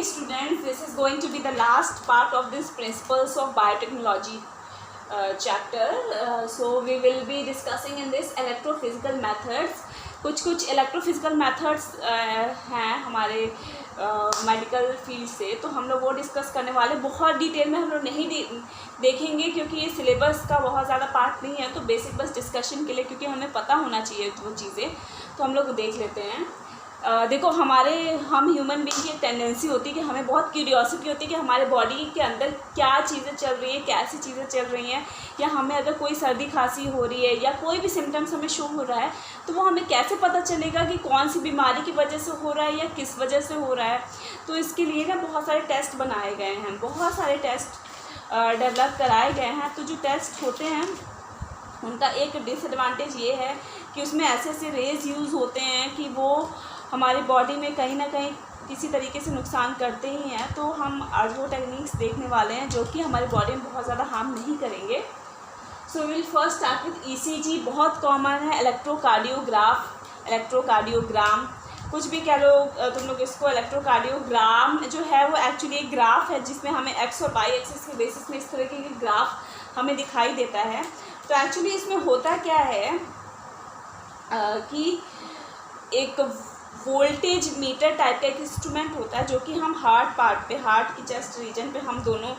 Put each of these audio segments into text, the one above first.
Okay students, this is going to be the last part of this principles of biotechnology chapter. So we will be discussing in this electrophysical methods. कुछ इलेक्ट्रोफिजिकल methods हैं हमारे medical field से, तो हम लोग वो discuss करने वाले। बहुत डिटेल में हम लोग नहीं देखेंगे क्योंकि ये सिलेबस का बहुत ज़्यादा पार्ट नहीं है, तो बेसिक बस डिस्कशन के लिए, क्योंकि हमें पता होना चाहिए वो चीज़ें, तो हम लोग देख लेते हैं। देखो हम ह्यूमन बीइंग की एक टेंडेंसी होती है कि हमें बहुत क्यूरियोसिटी होती है कि हमारे बॉडी के अंदर क्या चीज़ें चल रही है, कैसी चीज़ें चल रही हैं, या हमें अगर कोई सर्दी खांसी हो रही है या कोई भी सिम्टम्स हमें शो हो रहा है, तो वो हमें कैसे पता चलेगा कि कौन सी बीमारी की वजह से हो रहा है या किस वजह से हो रहा है। तो इसके लिए ना बहुत सारे टेस्ट बनाए गए हैं, बहुत सारे टेस्ट डेवलप कराए गए हैं। तो जो टेस्ट होते हैं उनका एक डिसएडवांटेज ये है कि उसमें ऐसे रेज यूज़ होते हैं कि वो हमारी बॉडी में कहीं ना कहीं किसी तरीके से नुकसान करते ही हैं। तो हम आज वो टेक्निक्स देखने वाले हैं जो कि हमारी बॉडी में बहुत ज़्यादा हार्म नहीं करेंगे। So will first start with ECG. बहुत कॉमन है इलेक्ट्रोकार्डियोग्राम, कुछ भी कह लो तुम लोग इसको। इलेक्ट्रोकार्डियोग्राम जो है वो एक्चुअली एक ग्राफ है जिसमें हमें एक्स और वाई एक्सिस के बेसिस में इस तरह की ग्राफ हमें दिखाई देता है। तो एक्चुअली इसमें होता क्या है कि एक वोल्टेज मीटर टाइप का एक इंस्ट्रूमेंट होता है जो कि हम हार्ट की चेस्ट रीजन पे हम दोनों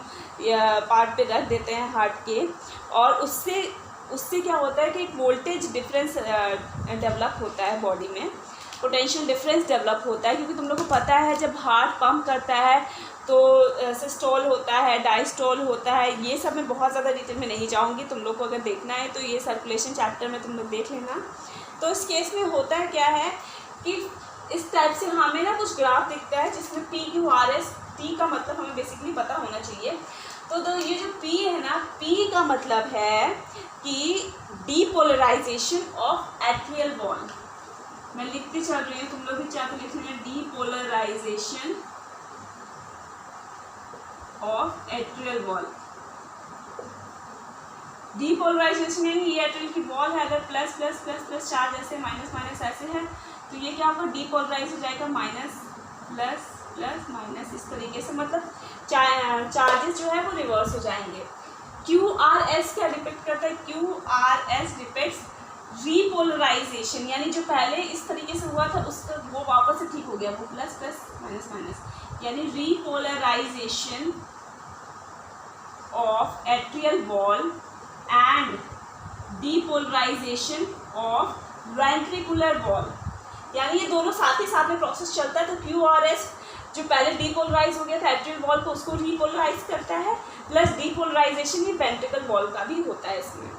पार्ट पे रख देते हैं हार्ट के, और उससे क्या होता है कि एक वोल्टेज डिफरेंस डेवलप होता है बॉडी में, पोटेंशियल डिफरेंस डेवलप होता है। क्योंकि तुम लोग को पता है जब हार्ट पंप करता है तो सिस्टोल होता है, डायस्टोल होता है, ये सब मैं बहुत ज़्यादा डिटेल में नहीं जाऊँगी। तुम लोग को अगर देखना है तो ये सर्कुलेशन चैप्टर में तुम लोग देख लेना। तो इस केस में होता है क्या है कि इस टाइप से हमें ना कुछ ग्राफ दिखता है जिसमें PQRS, P का मतलब हमें बेसिकली पता होना चाहिए। तो ये जो P है ना, P का मतलब है कि डीपोलराइजेशन ऑफ एट्रियल वॉल। मैं लिखती चल रही हूँ, तुम लोग भी चाहते लिख लेंगे, depolarization of atrial wall. Depolarization यानी ये एट्रियल की वॉल है, अगर plus plus plus plus charge ऐसे, माइनस माइनस ऐसे है, तो ये क्या होगा, डीपोलराइज हो जाएगा, माइनस प्लस प्लस माइनस, इस तरीके से। मतलब चार्जेस जो है वो रिवर्स हो जाएंगे। QRS क्या डिपेक्ट करता है? QRS डिपेक्ट्स रीपोलराइजेशन, यानी जो पहले इस तरीके से हुआ था उसका वो वापस से ठीक हो गया, वो प्लस प्लस माइनस माइनस, यानी repolarization of atrial wall and depolarization of ventricular wall, यानी ये दोनों साथ ही साथ में प्रोसेस चलता है। तो QRS जो पहले डीपोलराइज हो गया था एट्रियल वॉल को, उसको रीपोलराइज करता है, प्लस डीपोलराइजेशन ही वेंट्रिकल वॉल का भी होता है इसमें।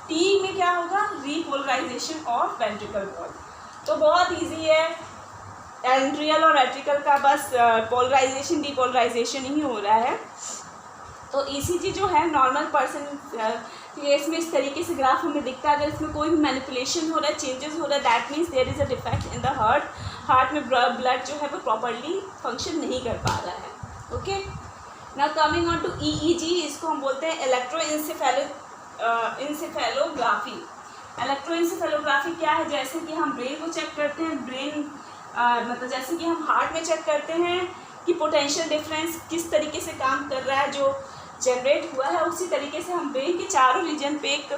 T में क्या होगा, रीपोलराइजेशन ऑफ वेंट्रिकल वॉल। तो बहुत इजी है, एट्रियल और वेंट्रिकल का बस पोलराइजेशन डीपोलराइजेशन ही हो रहा है। तो ECG जो है नॉर्मल पर्सन केस में इस तरीके से ग्राफ हमें दिखता है। अगर इसमें कोई भी मैनिपुलेशन हो रहा है, चेंजेस हो रहा है, that means there is a defect in the heart में ब्लड जो है वो प्रॉपर्ली फंक्शन नहीं कर पा रहा है। Okay, now coming on to EEG, इसको हम बोलते हैं इलेक्ट्रोइंसेफेलोग्राफी। इलेक्ट्रोइंसेफेलोग्राफी क्या है? जैसे कि हम ब्रेन को चेक करते हैं, मतलब जैसे कि हम हार्ट में चेक करते हैं कि पोटेंशियल डिफरेंस किस तरीके से काम कर रहा है जो जनरेट हुआ है, उसी तरीके से हम ब्रेन के चारों रीजन पे एक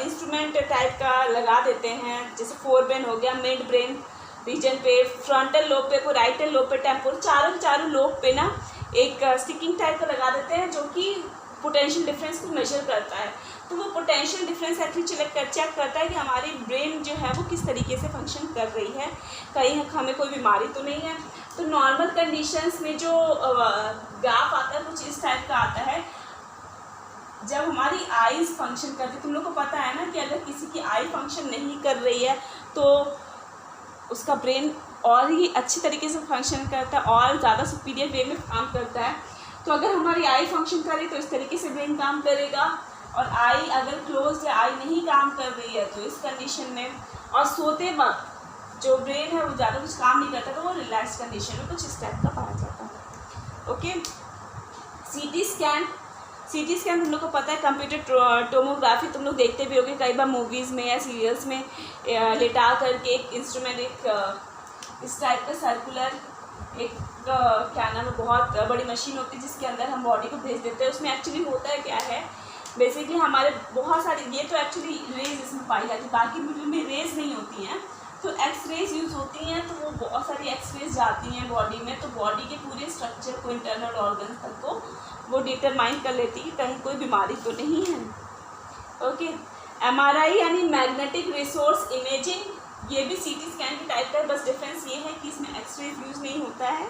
इंस्ट्रूमेंट टाइप का लगा देते हैं। जैसे फोरब्रेन हो गया, मिड ब्रेन रीजन पे, फ्रंटल लोब पे, राइटल लोब पे, टेम्पोरल, चारों लोब पे ना एक स्टिकिंग टाइप का लगा देते हैं जो कि पोटेंशियल डिफरेंस को मेजर करता है। तो वो पोटेंशियल डिफरेंस एक्चुअली चेक करता है कि हमारी ब्रेन जो है वो किस तरीके से फंक्शन कर रही है, कहीं हमें कोई बीमारी तो नहीं है। तो नॉर्मल कंडीशंस में जो ग्राफ आता है कुछ इस टाइप का आता है। जब हमारी आईज फंक्शन करती है, तुम लोग को पता है ना कि अगर किसी की आई फंक्शन नहीं कर रही है तो उसका ब्रेन और ही अच्छी तरीके से फंक्शन करता है और ज़्यादा सुपीरियर वे में काम करता है। तो अगर हमारी आई फंक्शन करे तो इस तरीके से ब्रेन काम करेगा, और आई अगर क्लोज या आई नहीं काम कर रही है तो इस कंडीशन में, और सोते वक्त जो ब्रेन है वो ज़्यादा कुछ काम नहीं करता तो वो रिलैक्स कंडीशन में कुछ इस टाइप का पाया जाता है। ओके, CT स्कैन तुम लोग को पता है, कंप्यूटर टोमोग्राफी तुम लोग देखते भी होगे कई बार मूवीज़ में या सीरियल्स में, लेटा करके एक इंस्ट्रूमेंट, एक इस टाइप का सर्कुलर एक क्या नाम है, बहुत बड़ी मशीन होती है जिसके अंदर हम बॉडी को भेज देते हैं। उसमें एक्चुअली होता है क्या है, बेसिकली हमारे बहुत सारी, ये तो एक्चुअली रेज इसमें पाई जाती है, बाकी में रेज नहीं होती हैं, तो एक्स रेज यूज़ होती हैं, तो वो बहुत सारी एक्स रेज जाती हैं बॉडी में, तो बॉडी के पूरे स्ट्रक्चर को, इंटरनल ऑर्गन तक को वो डिटरमाइन कर लेती है कि कहीं कोई बीमारी तो नहीं है। ओके, MRI यानी मैग्नेटिक रिसोर्स इमेजिंग, ये भी CT स्कैन की टाइप का है, बस डिफरेंस ये है कि इसमें एक्सरेज यूज़ नहीं होता है।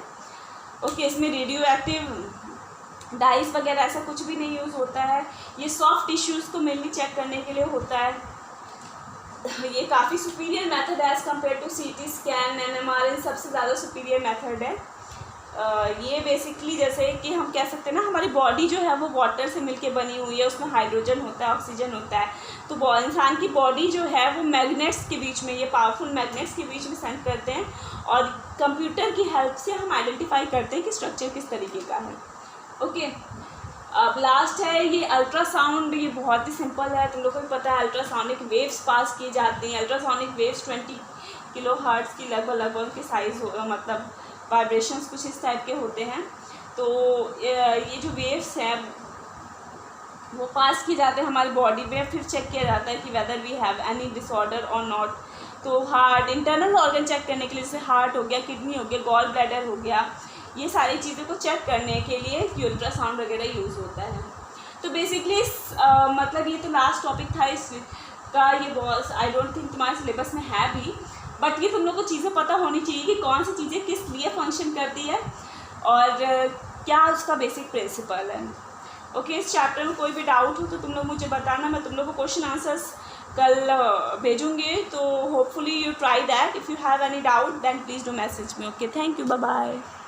ओके, इसमें रेडियो एक्टिव डाइस वगैरह ऐसा कुछ भी नहीं यूज़ होता है। ये सॉफ्ट टिश्यूज़ को मेनली चेक करने के लिए होता है। ये काफ़ी सुपीरियर मेथड है as compared to CT scan, NMR सबसे ज़्यादा सुपीरियर मेथड है। ये बेसिकली जैसे कि हम कह सकते हैं ना, हमारी बॉडी जो है वो वाटर से मिलके बनी हुई है, उसमें हाइड्रोजन होता है, ऑक्सीजन होता है, तो इंसान की बॉडी जो है वो मैग्नेट्स के बीच में, ये पावरफुल मैग्नेट्स के बीच में सेंड करते हैं, और कंप्यूटर की हेल्प से हम आइडेंटिफाई करते हैं कि स्ट्रक्चर किस तरीके का है। ओके, अब लास्ट है ये अल्ट्रासाउंड। ये बहुत ही सिंपल है, तुम लोगों को पता है अल्ट्रासोनिक वेव्स पास की जाती हैं। अल्ट्रासोनिक वेव्स 20 किलोहर्ट्ज़ की लगभग उनके साइज़ होगा, मतलब वाइब्रेशंस कुछ इस टाइप के होते हैं। तो ये जो वेव्स हैं वो पास की जाते हैं हमारी बॉडी में, फिर चेक किया जाता है कि whether we have any disorder और नॉट। तो हार्ट, इंटरनल ऑर्गन चेक करने के लिए, जैसे हार्ट हो गया, किडनी हो गया, गॉल ब्लैडर हो गया, ये सारी चीज़ों को चेक करने के लिए अल्ट्रासाउंड वगैरह यूज़ होता है। तो बेसिकली मतलब ये तो लास्ट टॉपिक था इसका। ये बहुत, आई डोंट थिंक तुम्हारे सिलेबस में है भी, बट ये तुम लोग को चीज़ें पता होनी चाहिए कि कौन सी चीज़ें किस लिए फंक्शन करती है और क्या उसका बेसिक प्रिंसिपल है। ओके, इस चैप्टर में कोई भी डाउट हो तो तुम लोग मुझे बताना, मैं तुम लोग को क्वेश्चन आंसर्स कल भेजूँगी। तो hopefully you try that. If you have any doubt then please do message me. Okay, thank you, bye bye.